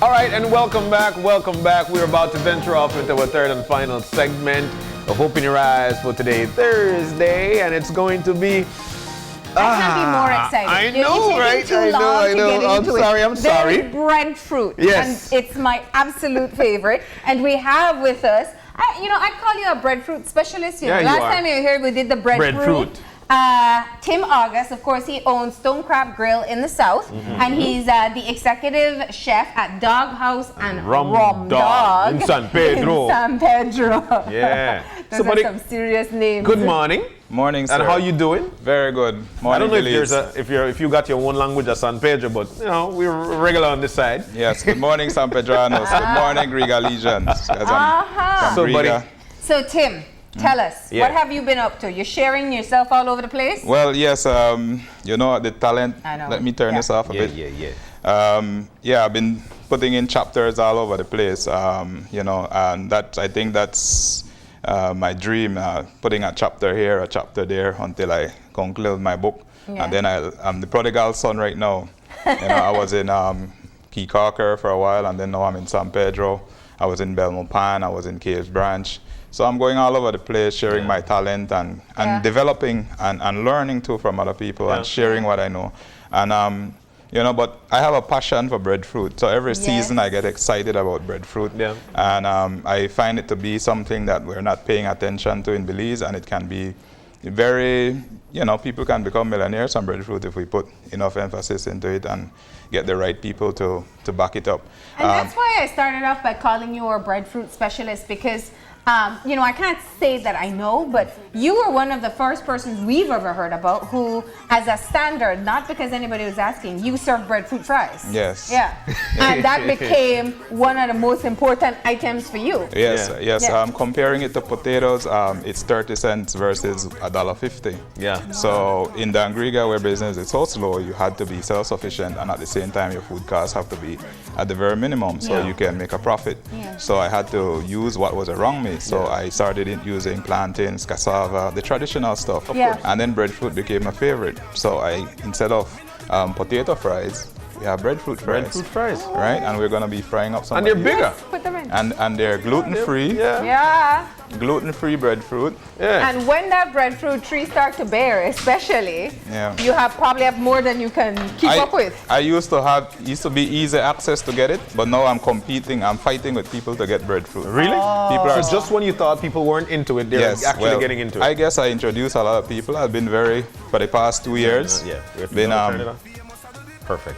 All right, and welcome back, welcome back. We're about to venture off into our third and final segment of Open Your Eyes for today, Thursday, and it's going to be... I can't be more excited. I know, right? I know. I'm sorry. Breadfruit. Yes. And it's my absolute favorite. And we have with us, I call you a breadfruit specialist. Yeah, Last time you were here, we did the breadfruit. Tim August, of course, he owns Stone Crab Grill in the South, and he's the executive chef at Dog House and Rum Dog in San Pedro. In San Pedro. Yeah. Those are some serious names. Good morning. Morning, sir. And how you doing? Very good. Morning, I don't know Belize. if you got your own language at San Pedro, but we're regular on this side. Yes. Good morning, San Pedranos. Good morning, Riga Legions. So Tim, tell us, what have you been up to? You're sharing yourself all over the place? Well, yes. The talent. I know. Let me turn this off a bit. I've been putting in chapters all over the place. And I think that's my dream. Putting a chapter here, a chapter there, until I conclude my book. Yeah. And then I'm the prodigal son right now. I was in Key Carker for a while, and then now I'm in San Pedro. I was in Belmont Pan. I was in Caves Branch. So I'm going all over the place, sharing my talent and developing and learning too from other people and sharing what I know. And but I have a passion for breadfruit. So every season I get excited about breadfruit. Yeah. And I find it to be something that we're not paying attention to in Belize, and it can be very, people can become millionaires on breadfruit if we put enough emphasis into it and get the right people to back it up. And that's why I started off by calling you a breadfruit specialist, because I can't say that I know, but you were one of the first persons we've ever heard about who, as a standard, not because anybody was asking, you serve breadfruit fries. Yes. Yeah. And that became one of the most important items for you. Yes, yes. Comparing it to potatoes, it's 30 cents versus $1.50. Yeah. So in the Angriga, where business is so slow, you had to be self-sufficient, and at the same time, your food costs have to be at the very minimum so you can make a profit. Yeah. So I had to use what was around me. So I started using plantains, cassava, the traditional stuff. And then breadfruit became my favorite. So instead of potato fries, we have breadfruit fries. Breadfruit fries. Right? And we're going to be frying up some. And they're bigger. Put them in. And they're gluten-free. Yeah. Gluten-free breadfruit. Yeah. And when that breadfruit tree starts to bear, especially, you probably have more than you can keep up with. I used to be easy access to get it, but now I'm fighting with people to get breadfruit. Really? People are just when you thought people weren't into it, they're actually getting into it. I guess I introduced a lot of people. I've been for the past 2 years.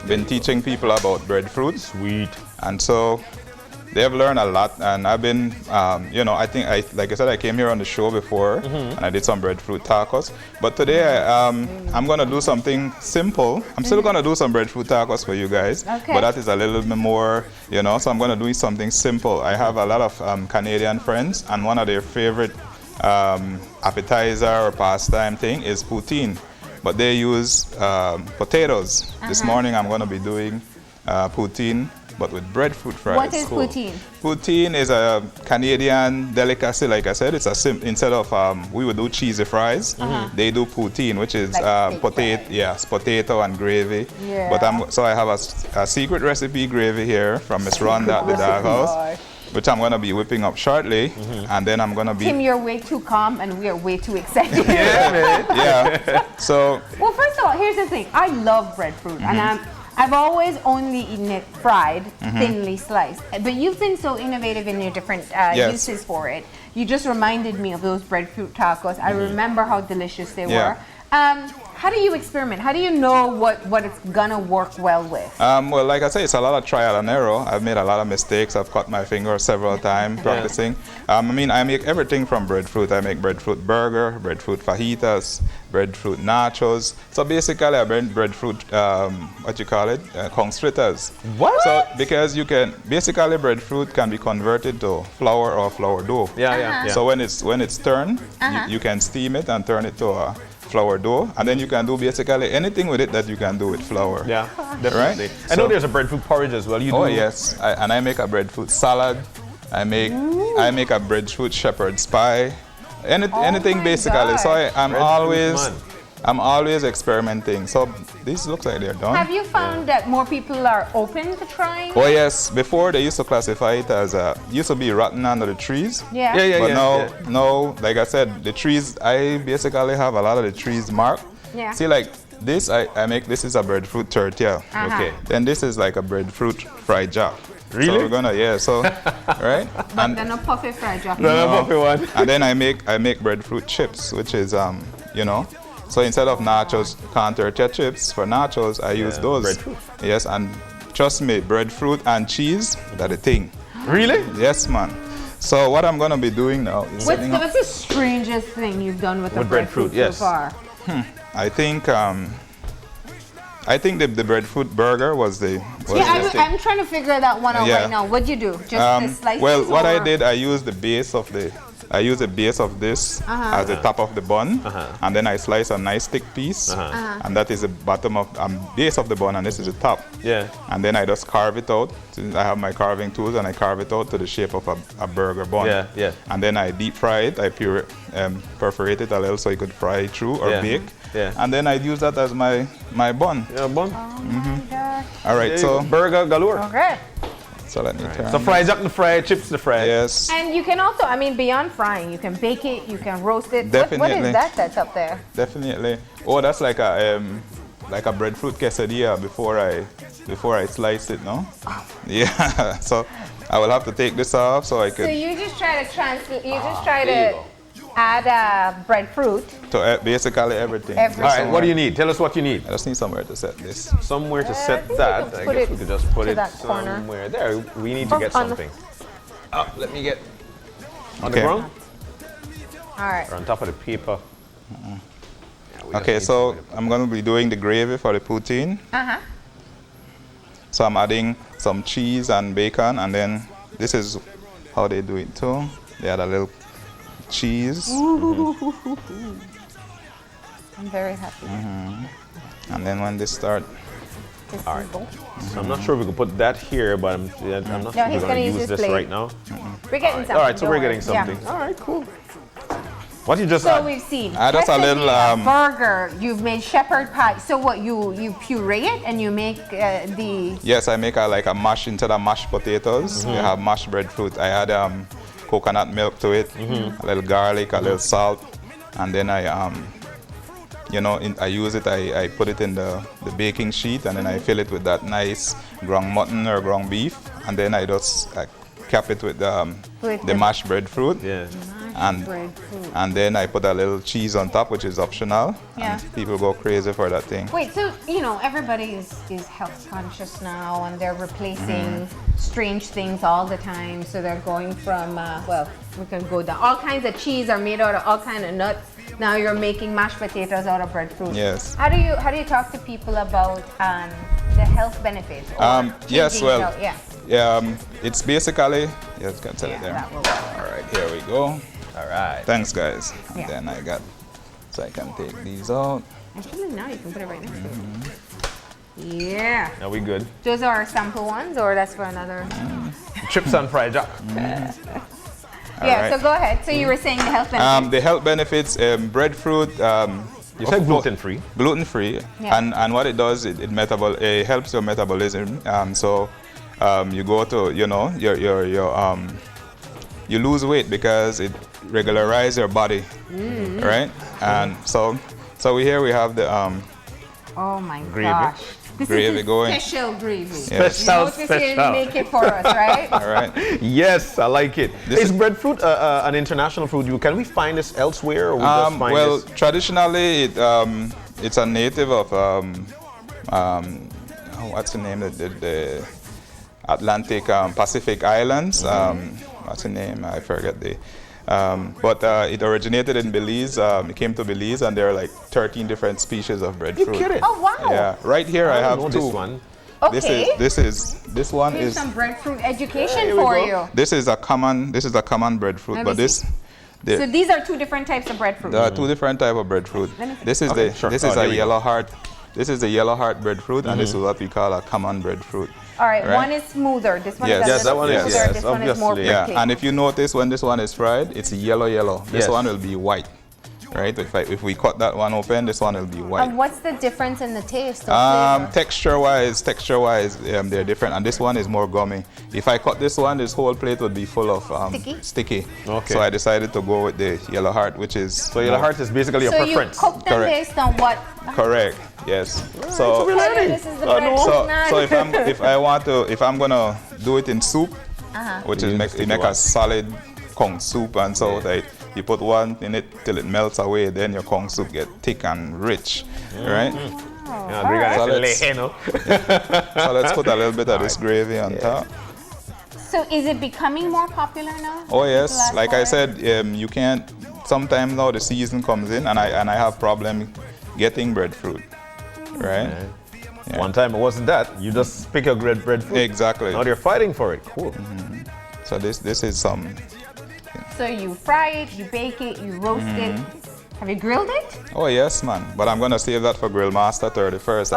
Been teaching people about breadfruit. Sweet. And so they have learned a lot, and I've been, like I said, I came here on the show before, and I did some breadfruit tacos. But today, I'm going to do something simple. I'm still going to do some breadfruit tacos for you guys, but that is a little bit more, so I'm going to do something simple. I have a lot of Canadian friends, and one of their favorite appetizer or pastime thing is poutine. But they use potatoes. This morning, I'm going to be doing poutine, but with breadfruit fries. What is poutine? Poutine is a Canadian delicacy. Like I said, it's instead of we would do cheesy fries, they do poutine, which is like potato and gravy. Yeah. But I have a secret recipe gravy here from Miss Rhonda at the Dog House, which I'm going to be whipping up shortly, and then I'm going to be... Tim, you're way too calm, and we're way too excited. So... Well, first of all, here's the thing. I love breadfruit, and I've always only eaten it fried, thinly sliced. But you've been so innovative in your different uses for it. You just reminded me of those breadfruit tacos. I remember how delicious they were. How do you experiment? How do you know what it's gonna work well with? Well, like I say, it's a lot of trial and error. I've made a lot of mistakes. I've cut my finger several times practicing. I make everything from breadfruit. I make breadfruit burger, breadfruit fajitas, breadfruit nachos. So basically, I make breadfruit, constritas. What? So because basically breadfruit can be converted to flour or flour dough. So when it's turned, you can steam it and turn it to a flour dough, and then you can do basically anything with it that you can do with flour. Yeah, definitely. Right? I know there's a breadfruit porridge as well. You do? Oh yes, and I make a breadfruit salad. I make a breadfruit shepherd's pie. Anything basically. God. So I'm always I'm always experimenting. So these look like they're done. Have you found that more people are open to trying? Oh yes, before they used to classify it as used to be rotten under the trees. Yeah. But now, like I said, the trees, I basically have a lot of the trees marked. Yeah. See, like this, I make, this is a breadfruit tortilla. Okay. Then this is like a breadfruit fried jack. Really? So we're gonna, so, right? But they're not puffy fried jack. No, puffy one. And then I make breadfruit chips, which is, you know, so instead of nachos, corn tortilla chips, for nachos, I use those. Breadfruit. Yes, and trust me, breadfruit and cheese, that's the thing. Really? Yes, man. So what I'm gonna be doing now is What's the strangest thing you've done with the breadfruit so far? I think the breadfruit burger was the. I'm trying to figure that one out right now. What'd you do? Just the slices? Well, what I did, I used the base of this as the top of the bun, and then I slice a nice thick piece, and that is the bottom of base of the bun, and this is the top. Yeah. And then I just carve it out. I have my carving tools, and I carve it out to the shape of a burger bun. Yeah. And then I deep fry it. I perforate it a little so you could fry it through or bake. Yeah. And then I use that as my bun. Yeah, bun. Oh my gosh. All right, so burger galore. Okay. so let me turn. So fried jack the fried, chips the fried. Yes. And you can also, beyond frying, you can bake it, you can roast it. Definitely. What is that that's up there? Definitely. Oh, that's like a breadfruit quesadilla before I slice it, no? Oh. Yeah. So I will have to take this off so I could. So you just try to add breadfruit. To basically everything. All right, what do you need? Tell us what you need. I just need somewhere to set this. Somewhere to I set think that. we can I put guess it we could just put to it that corner. somewhere. There, we need to get On the- something. Let me get on the Okay. ground All right. or on top of the paper. Okay, so I'm going to be doing the gravy for the poutine. So I'm adding some cheese and bacon, and then this is how they do it too. They add a little cheese. I'm very happy. And then when they start, All right. So I'm not sure if we can put that here, but I'm not sure he's we're going gonna to use use his this plate. right now. We're getting something. All right, so don't we're worry. getting something. Yeah. All right, cool. What you just So add? we've seen Add us a little, burger. You've made shepherd pie. So what you puree it and you make the. yes, I make like a mash instead of mashed potatoes. You have mashed breadfruit. I add coconut milk to it, a little garlic, a little salt, and then I I use it. I put it in the baking sheet, and then I fill it with that nice ground mutton or ground beef, and then I just cap it with the mashed breadfruit. Yeah. Breadfruit. And then I put a little cheese on top, which is optional. Yeah. And people go crazy for that thing. Wait, so everybody is health conscious now, and they're replacing strange things all the time. So they're going from we can go down. All kinds of cheese are made out of all kinds of nuts. Now you're making mashed potatoes out of breadfruit. Yes. How do you talk to people about the health benefits? Or Yes, changing well, out- yeah. it's basically, yes, can tell it there. that will work. All right, here we go. All right. Thanks, guys. Yeah. Then so I can take these out. Actually, now you can put it right next to it. Yeah. Now we good. Those are our sample ones, or that's for another? Chips and fried jack. Yeah, right. so go ahead. So you were saying the health benefits. The health benefits, breadfruit. You said gluten-free. Gluten-free, Yeah. and what it does, it helps your metabolism. You go to, you lose weight because it regularizes your body, right? And so we have the Oh my Gravy. gosh. This Gravy is going. special gravy. Yes. Special, Notice you didn't make it for us, right? All right. Yes, I like it. This Is is- breadfruit an international fruit? Can we find this elsewhere, or we just find Well, this? traditionally, it's a native of what's the name? The Atlantic Pacific Islands. What's the name? I forget the. But it originated in Belize. It came to Belize, and there are like 13 different species of breadfruit. You kidding? Oh wow. Yeah, right here I have know two. this one. Okay. This one Here's is some breadfruit education Here we for go. you. this is a common breadfruit, Let but me this. see. The, So these are two different types of breadfruit. there are two different type of breadfruit. Let me see. This is Okay, sure. this is Oh, a here we go. yellow heart. This is the yellow heart breadfruit, and this is what we call a common breadfruit. All right, Right. one is smoother. This one Yes. is a Yes, that little one is- smoother. yes, This one is more obviously. Yeah, prickly. and if you notice when this one is fried, it's yellow. Yes. This one will be white. right? If we cut that one open, this one will be white. And what's the difference in the taste or flavor? Texture-wise, they're different, and this one is more gummy. If I cut this one, this whole plate would be full of sticky. Okay. So I decided to go with the yellow heart, which is so yellow heart is basically your preference. So you cook them based on what? Correct. Yes. Right, so this is the bread. so if I'm gonna do it in soup, which is make a solid Kong soup, and so that you put one in it till it melts away, then your Kong soup get thick and rich, right? So let's put a little bit of this gravy on top. So is it becoming more popular now? Oh yes, like I said, you can't. Sometimes now the season comes in, and I have problem getting breadfruit, right? Yeah. One time it wasn't that. You just pick a breadfruit. Exactly. Now you're fighting for it. Cool. So this is some. So you fry it, you bake it, you roast it. Have you grilled it? Oh yes, man. But I'm gonna save that for Grill Master 31st.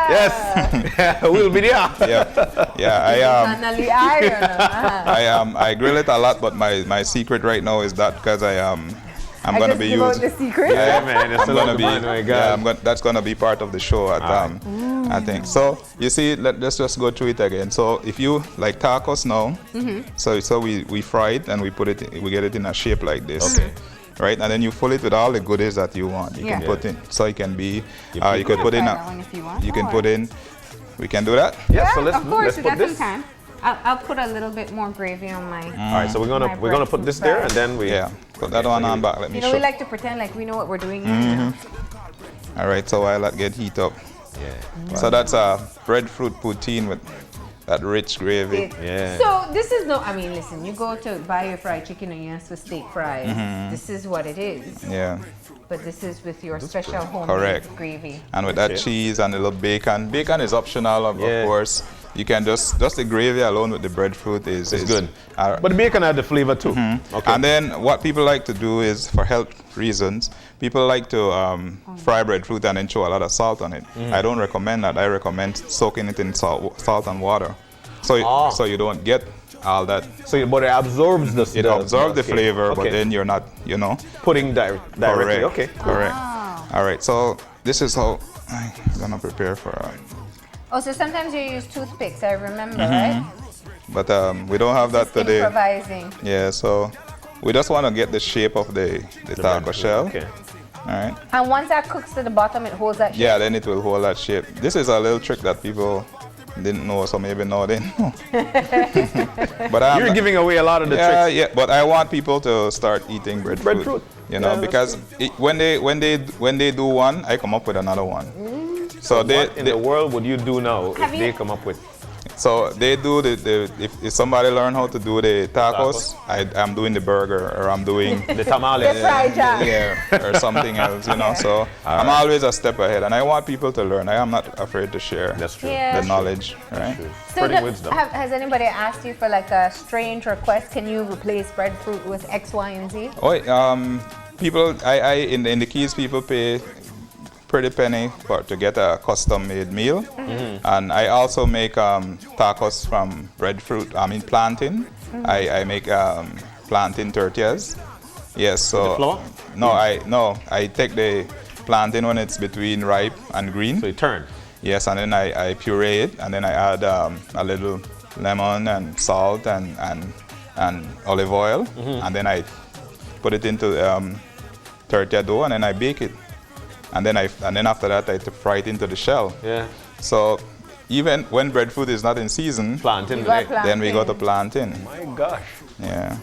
Yes. We'll be there. I grill it a lot, but my secret right now is that because I'm gonna be using the secret. Yeah, man. It's I'm gonna be. Oh my God. That's gonna be part of the show at I think. So you see, let's just go through it again. So if you like tacos now, so we fry it and we get it in a shape like this. Okay. Right, and then you fill it with all the goodies that you want. You can put in, so it can be. You can put in. You can put in. We can do that. Yeah. So of course, let's put this. Some time. I'll put a little bit more gravy on my. All right. So we're gonna put this there, and then we. Yeah. Put that one on back. Let me show. We like to pretend like we know what we're doing. Here. All right. So while that get heat up. Yeah. So that's a breadfruit poutine with that rich gravy. So this is no. I mean, listen. You go to buy your fried chicken and you ask for steak fries. This is what it is. Yeah. But this is with your special homemade gravy. And with that cheese and a little bacon. Bacon is optional, of course. You can just the gravy alone with the breadfruit is good. But the bacon had the flavor too. Okay. And then what people like to do is, for health reasons, people like to fry breadfruit and then throw a lot of salt on it. I don't recommend that. I recommend soaking it in salt and water, so you don't get all that. So, but it absorbs the. It absorbs the flavor, but then you're not, putting directly. Correct. Okay. Correct. All right. So this is how I'm gonna prepare for. So sometimes you use toothpicks. I remember, right? But we don't have that today. Improvising. Yeah. So we just want to get the shape of the taco shell. Okay. All right. And once that cooks to the bottom, it holds that shape. Yeah, then it will hold that shape. This is a little trick that people didn't know, so maybe now they know. But you're giving away a lot of the tricks. Yeah, but I want people to start eating breadfruit. Because when they do one, I come up with another one. So what in the world would you do now if they come up with? So they do if somebody learn how to do the tacos, I'm doing the burger, or I'm doing the tamales, or something else, So I'm always a step ahead, and I want people to learn. I am not afraid to share the knowledge, right? So has anybody asked you for like a strange request? Can you replace breadfruit with X, Y, and Z? People, in the Keys, people pay pretty penny to get a custom-made meal, and I also make tacos from breadfruit. Plantain. I make plantain tortillas. Yes. So the flour? No, I take the plantain when it's between ripe and green. So you turn. Yes, and then I puree it, and then I add a little lemon and salt and olive oil, and then I put it into tortilla dough, and then I bake it. And then after that, I fry it into the shell. Yeah. So even when breadfruit is not in season, then we got the plantain. My gosh. Yeah.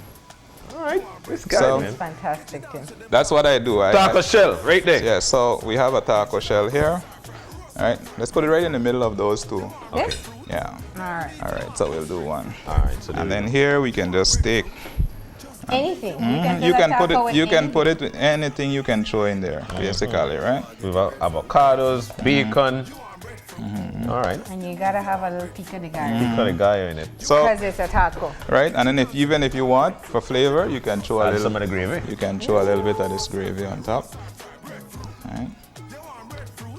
All right. This guy, man. Fantastic. That's what I do. Taco shell, right there. Yeah. So we have a taco shell here. All right. Let's put it right in the middle of those two. Okay. Yeah. All right. So we'll do one. All right. So and then here we can just take. Anything. You can put it with anything you can throw in there, basically, right? We've got avocados, bacon. All right. And you gotta have a little pico de gallo. Pico de gallo in it. Because it's a taco. Right, and then even if you want for flavor, you can throw some of the gravy. You can throw a little bit of this gravy on top. Right.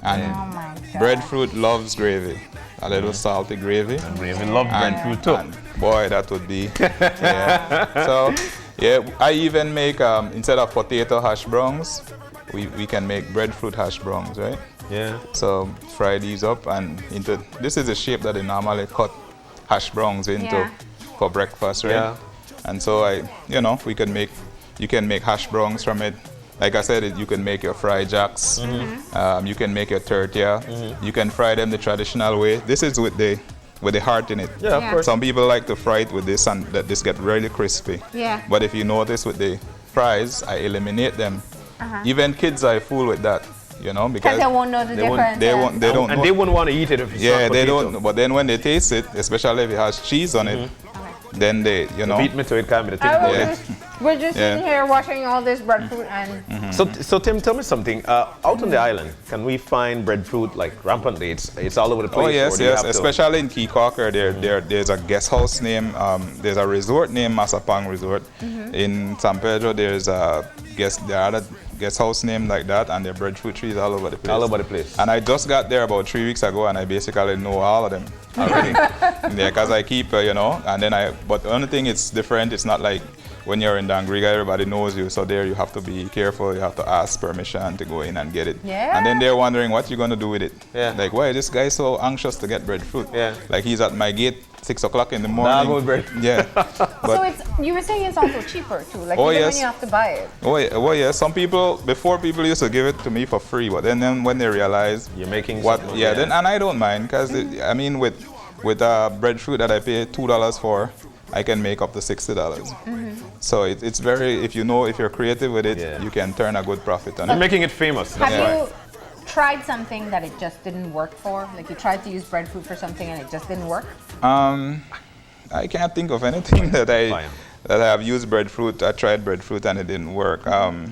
And breadfruit loves gravy. A little salty gravy. And gravy loves breadfruit too. And boy, that would be. Yeah. So Yeah, I even make, instead of potato hash browns, we can make breadfruit hash browns, right? Yeah. So fry these up and into, this is the shape that they normally cut hash browns into for breakfast, right? Yeah. And so you can make hash browns from it. Like I said, you can make your fried jacks, you can make your tortilla, you can fry them the traditional way. This is with the heart in it. Yeah, of course. Some people like to fry it with this and that this get really crispy. Yeah. But if you notice with the fries, I eliminate them. Even kids I fool with that, because they won't know the difference. They don't know. And they wouldn't want to eat it if it's not they potato. don't. But then when they taste it, especially if it has cheese on it, then they, Beat me to it, can't be the thing. We're just sitting here watching all this breadfruit and... So Tim, tell me something. Out on the island, can we find breadfruit like rampantly? It's all over the place. Oh yes, or do you yes. have to- Especially in Key Corker, there's a guest house named, there's a resort named Masapang Resort. In San Pedro, there's a guest house named like that, and there are breadfruit trees all over the place. All over the place. And I just got there about 3 weeks ago, and I basically know all of them already. Because I keep, and then but the only thing it's different, it's not like when you're in Dangriga, everybody knows you, so there you have to be careful, you have to ask permission to go in and get it. Yeah. And then they're wondering what you're going to do with it. Yeah. Like, why is this guy so anxious to get breadfruit? Yeah. Like he's at my gate 6 o'clock in the morning. Nah, go bread. Yeah. So you were saying it's also cheaper too, like Oh, even yes. when you have to buy it. Oh yeah, some people, before people used to give it to me for free, but then when they realize You're making what, something, then, and I don't mind, because I mean with breadfruit that I pay $2 for, I can make up to $60. So it's very, if you're creative with it, you can turn a good profit on You're it. making it famous. Have That's why. you tried something that it just didn't work for? Like you tried to use breadfruit for something and it just didn't work? I can't think of anything that I have used breadfruit. I tried breadfruit and it didn't work.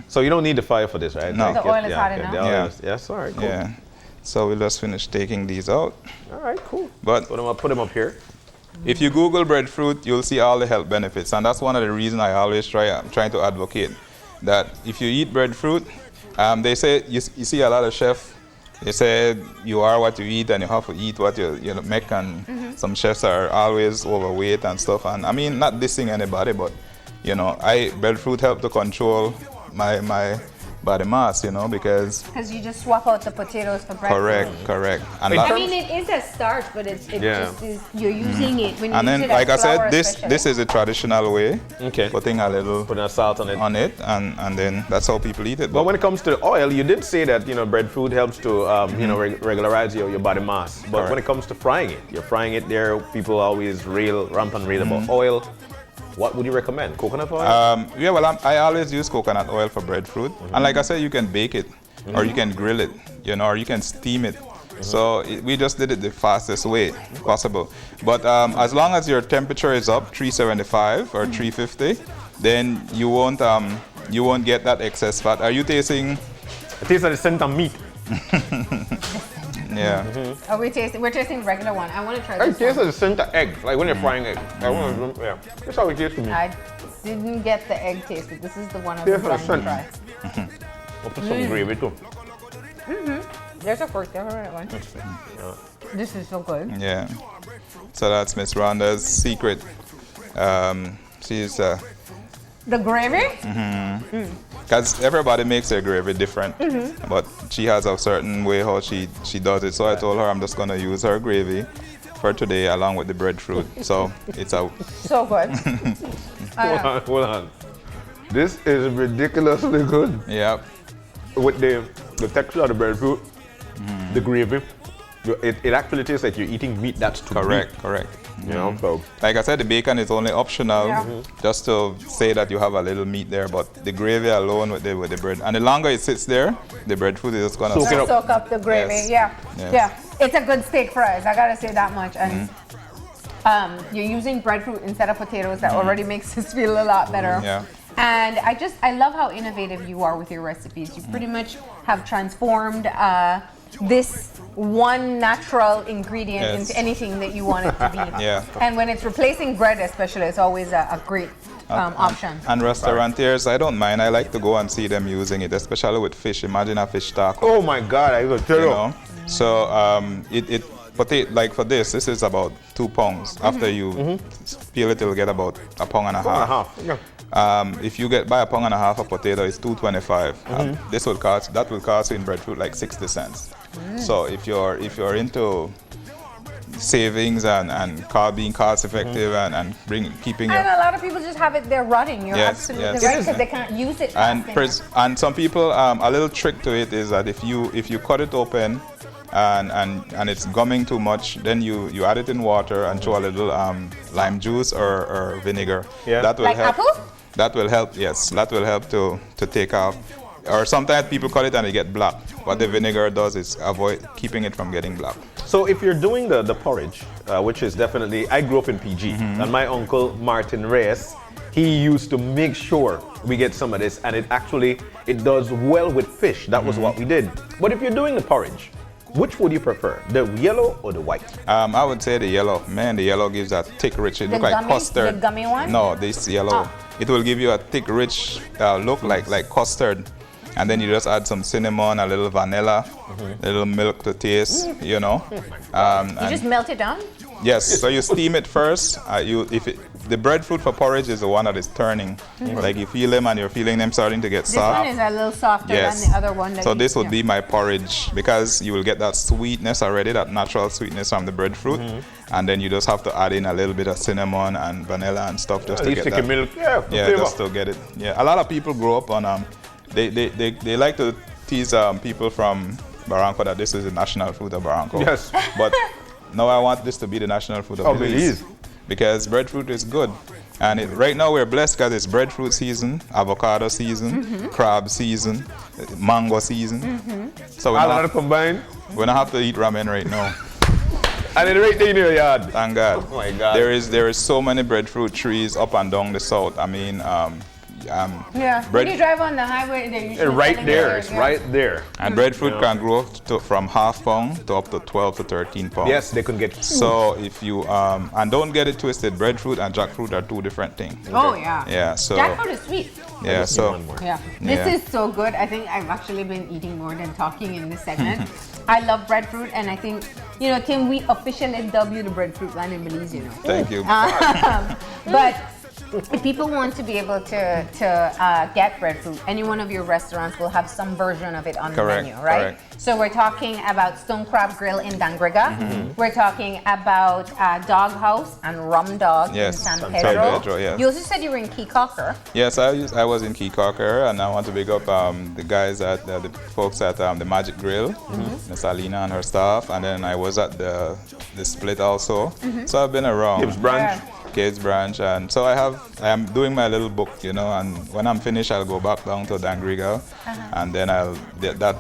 So you don't need the fire for this, right? No. The oil is hot enough? The oil is, yes, all right, cool. Yeah. So we'll just finish taking these out. All right, cool. But Put them up here. if you Google breadfruit, you'll see all the health benefits, and that's one of the reasons I always trying to advocate that if you eat breadfruit, they say you see a lot of chefs. They say you are what you eat, and you have to eat what you make. And some chefs are always overweight and stuff. And I mean, not dissing anybody, but breadfruit help to control my body mass, because you just swap out the potatoes for breadfruit. correct. And Wait, that, I mean, it is a starch, but it just is, you're using it when you and use then, it like I as flour said, especially. this is the traditional way. Okay. Putting Putting a salt on it. and then that's how people eat it. But when it comes to the oil, you did say that breadfruit helps to regularize your body mass. But Correct. when it comes to frying it, you're frying it there. People always rampant rail about oil. What would you recommend? Coconut oil? I always use coconut oil for breadfruit. And like I said, you can bake it, or you can grill it, or you can steam it. So we just did it the fastest way possible. But as long as your temperature is up 375 or 350, then you won't get that excess fat. Are you tasting? It tastes like the scent of meat. Yeah. Oh, we're tasting the regular one. I want to try It this tastes one. like the scent of egg, like when you're frying egg. That's how it tastes to me. I didn't get the egg tasted. This is the one I've been trying to try. We'll put some gravy too. There's a fork there, right one. This is so good. Yeah. So that's Miss Rhonda's secret. She's The gravy? because everybody makes their gravy different, but she has a certain way how she does it. So I told her I'm just gonna use her gravy for today along with the breadfruit. So it's a So good. Hold on. This is ridiculously good. yeah. With the texture of the breadfruit, the gravy, it actually tastes like you're eating meat that's to Correct. So Like I said, the bacon is only optional, Yeah. just to say that you have a little meat there. But the gravy alone with the bread, and the longer it sits there, the breadfruit is just gonna Soak it up. Soak up the gravy. Yes. Yeah. Yes. Yeah. It's a good steak fries. I gotta say that much. And you're using breadfruit instead of potatoes. That already makes us feel a lot better. Yeah. And I love how innovative you are with your recipes. You pretty much have transformed this one natural ingredient Yes. into anything that you want it to be. Yeah. And when it's replacing bread, especially, it's always a great option. And restaurateurs, I don't mind. I like to go and see them using it, especially with fish. Imagine a fish taco. oh my God, I was tell You you. know. So like for this is about 2 pounds. After you peel it, you'll get about a pound and a half. Yeah. If you buy a pound and a half of potato, it's $2.25. That will cost you in breadfruit like 60 cents. So if you're into savings and being cost effective and keeping and a lot of people just have it there rotting. You're absolutely right, because they can't use it and some people, a little trick to it is that if you cut it open and it's gumming too much, then you add it in water and throw a little lime juice or vinegar. That will help. Apple? That will help, yes. That will help to take off. Or sometimes people cut it and they get black. What the vinegar does is avoid keeping it from getting black. So if you're doing the porridge, which is definitely, I grew up in PG, and my uncle Martin Reyes, he used to make sure we get some of this, and it does well with fish. That was what we did. But if you're doing the porridge, which would you prefer, the yellow or the white? I would say the yellow. Man, the yellow gives that thick, rich, it looks like custard. The gummy one? No, this yellow. It will give you a thick, rich look like custard. And then you just add some cinnamon, a little vanilla, a little milk to taste, you know. You just melt it down? Yes, so you steam it first. The breadfruit for porridge is the one that is turning. Like you feel them and you're feeling them starting to get soft. This one is a little softer than the other one. So this would be my porridge, because you will get that sweetness already, that natural sweetness from the breadfruit. And then you just have to add in a little bit of cinnamon and vanilla and stuff just to get that. Milk, just to get it. Yeah, a lot of people grow up on they like to tease people from Barranco that this is the national food of Barranco. Yes. But now I want this to be the national food of Belize. Because breadfruit is good. And right now we're blessed because it's breadfruit season, avocado season, crab season, mango season. So we don't have to eat ramen right now. And it's right there in your yard. Thank God. Oh my God. There is so many breadfruit trees up and down the south. I mean, when you drive on the highway, they're usually right there. It's right there. And breadfruit can grow from half pound to up to 12 to 13 pounds. Yes, they can get. So if you and don't get it twisted, breadfruit and jackfruit are two different things. Oh yeah. Yeah. So jackfruit is sweet. Yeah. So this is so good. I think I've actually been eating more than talking in this segment. I love breadfruit, and I think, Tim, we officially dub you the breadfruit land in Belize, Thank you. But if people want to be able to get breadfruit, any one of your restaurants will have some version of it on the menu, right? Correct. So we're talking about Stone Crab Grill in Dangriga. We're talking about Dog House and Rum Dog in San Pedro. Yes. You also said you were in Key Cocker. Yes, I was in Key Cocker, and I want to big up the guys at the folks at the Magic Grill, Miss Alina and her staff, and then I was at the Split also. So I've been around. Gibbs Branch. Kids branch, and so I am doing my little book, and when I'm finished I'll go back down to Dangriga, and then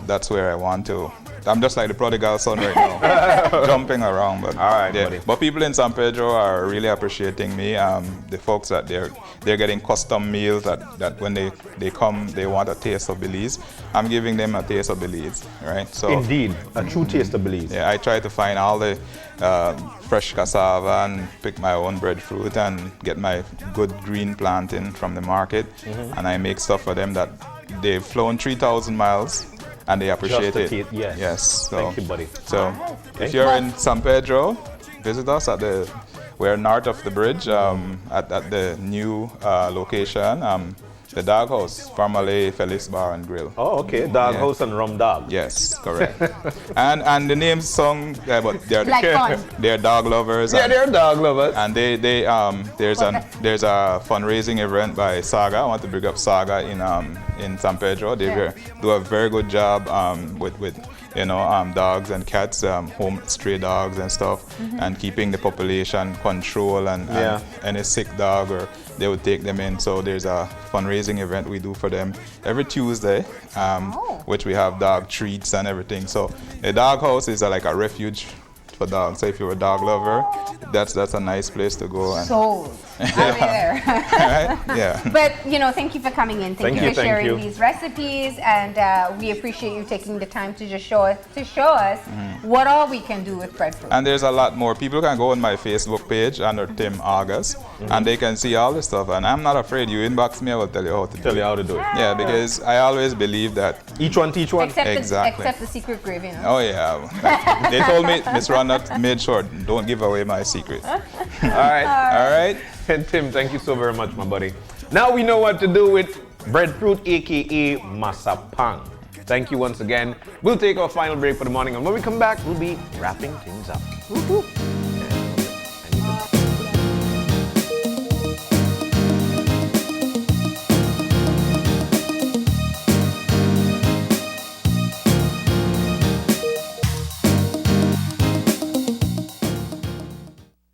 that's where I want to. I'm just like the prodigal son right now, jumping around. But all right, buddy. But people in San Pedro are really appreciating me. The folks that they're getting custom meals that when they come they want a taste of Belize. I'm giving them a taste of Belize, right? So indeed, a true taste of Belize. Yeah, I try to find all the fresh cassava and pick my own breadfruit and get my good green plantain from the market, and I make stuff for them that they've flown 3,000 miles. And they appreciate it. Yes. So, thank you, buddy. So, if you're in San Pedro, visit us we're north of the bridge at the new location, the Dog House, formerly Felix Bar and Grill. Oh, okay. Dog House and Rum Dog. Yes, correct. and the name's sung, but they're they're dog lovers. Yeah, they're dog lovers. And there's a fundraising event by Saga. I want to bring up Saga in San Pedro. They do a very good job with dogs and cats, home stray dogs and stuff, and keeping the population control and any sick dog, or they would take them in. So there's a fundraising event we do for them every Tuesday, which we have dog treats and everything. So the Dog House is like a refuge for dogs. So if you're a dog lover, that's a nice place to go. And sold. I'll be there. Right? Yeah. But thank you for coming in. Thank you for sharing these recipes, and we appreciate you taking the time to just show us what all we can do with breadfruit. And there's a lot more. People can go on my Facebook page under Tim August, and they can see all this stuff. And I'm not afraid. You inbox me, I will tell you how to do it. Yeah, because I always believe that each one teach one. Except the secret grave, Oh yeah. They told me, Miss Ronda made sure don't give away my secret. All right. All right. And Tim, thank you so very much, my buddy. Now we know what to do with breadfruit, aka masapang. Thank you once again. We'll take our final break for the morning, and when we come back, we'll be wrapping things up. Woo-hoo.